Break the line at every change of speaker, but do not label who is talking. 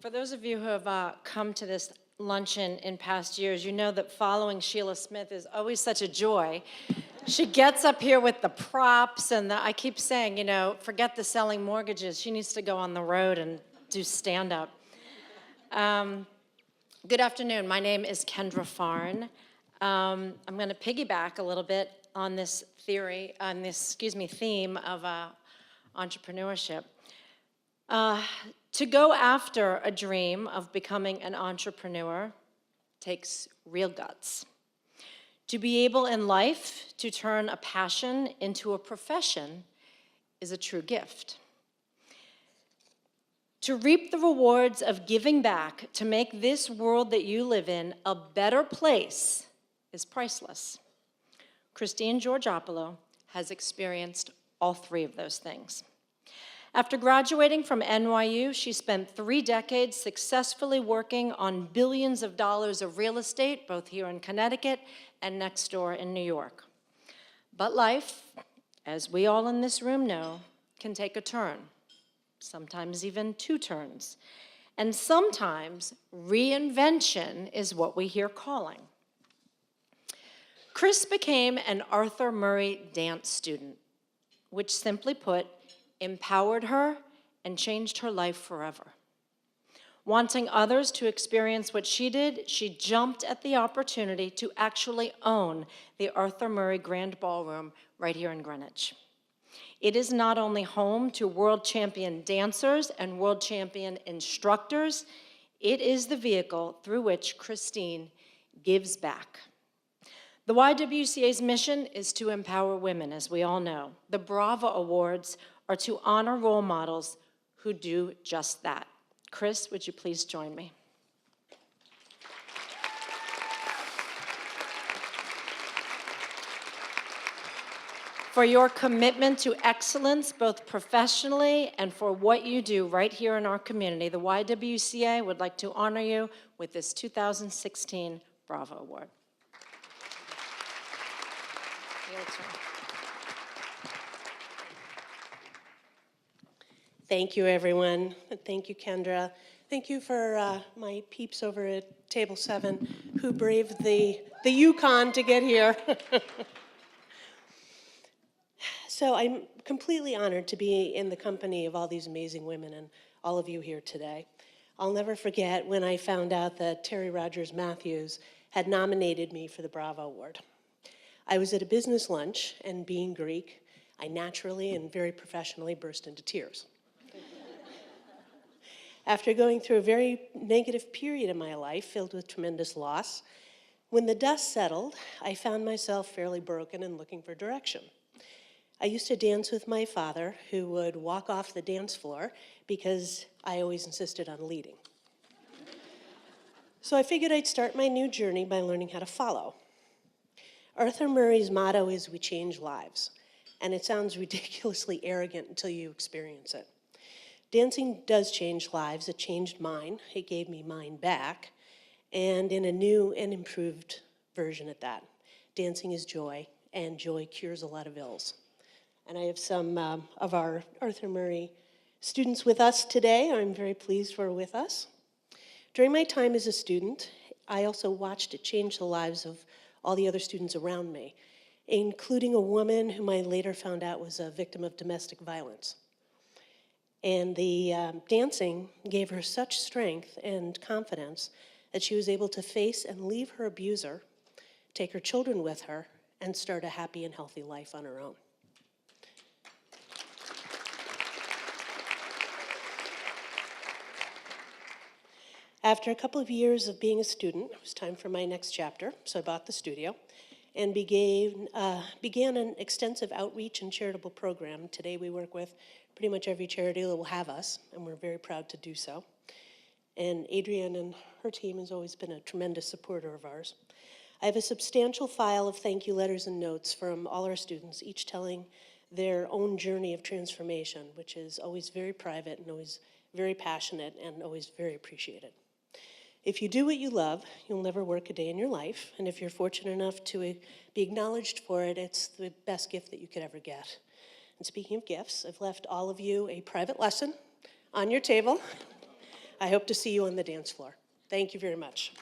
For those of you who have come to this luncheon in past years, you know that following Sheila Smith is always such a joy. She gets up here with the props, and I keep saying, you know, forget the selling mortgages. She needs to go on the road and do stand-up. Good afternoon. My name is Kendra Farn. I'm going to piggyback a little bit on this theme of entrepreneurship. To go after a dream of becoming an entrepreneur takes real guts. To be able in life to turn a passion into a profession is a true gift. To reap the rewards of giving back to make this world that you live in a better place is priceless. Christine Georgopulo has experienced all three of those things. After graduating from NYU, she spent 3 decades successfully working on billions of dollars of real estate, both here in Connecticut and next door in New York. But life, as we all in this room know, can take a turn, sometimes even 2 turns. And sometimes reinvention is what we hear calling. Chris became an Arthur Murray dance student, which simply put, empowered her and changed her life forever. Wanting others to experience what she did, she jumped at the opportunity to actually own the Arthur Murray Grand Ballroom right here in Greenwich. It is not only home to world champion dancers and world champion instructors, it is the vehicle through which Christine gives back. The YWCA's mission is to empower women, as we all know. The Bravo Awards are to honor role models who do just that. Chris, would you please join me? For your commitment to excellence, both professionally and for what you do right here in our community, the YWCA would like to honor you with this 2016 Bravo Award.
Thank you, everyone. Thank you, Kendra. Thank you for my peeps over at Table 7 who braved the Yukon to get here. So I'm completely honored to be in the company of all these amazing women and all of you here today. I'll never forget when I found out that Terry Rogers Matthews had nominated me for the Bravo Award. I was at a business lunch, and being Greek, I naturally and very professionally burst into tears. After going through a very negative period in my life filled with tremendous loss, when the dust settled, I found myself fairly broken and looking for direction. I used to dance with my father, who would walk off the dance floor because I always insisted on leading. So I figured I'd start my new journey by learning how to follow. Arthur Murray's motto is, "We change lives," and it sounds ridiculously arrogant until you experience it. Dancing does change lives. It changed mine. It gave me mine back, and in a new and improved version at that. Dancing is joy, and joy cures a lot of ills. And I have some of our Arthur Murray students with us today. I'm very pleased we're with us. During my time as a student, I also watched it change the lives of all the other students around me, including a woman whom I later found out was a victim of domestic violence. And the dancing gave her such strength and confidence that she was able to face and leave her abuser, take her children with her, and start a happy and healthy life on her own. After a couple of years of being a student, it was time for my next chapter, so I bought the studio and began an extensive outreach and charitable program. Today we work with pretty much every charity that will have us, and we're very proud to do so. And Adrienne and her team has always been a tremendous supporter of ours. I have a substantial file of thank you letters and notes from all our students, each telling their own journey of transformation, which is always very private and always very passionate and always very appreciated. If you do what you love, you'll never work a day in your life, and if you're fortunate enough to be acknowledged for it, it's the best gift that you could ever get. And speaking of gifts, I've left all of you a private lesson on your table. I hope to see you on the dance floor. Thank you very much.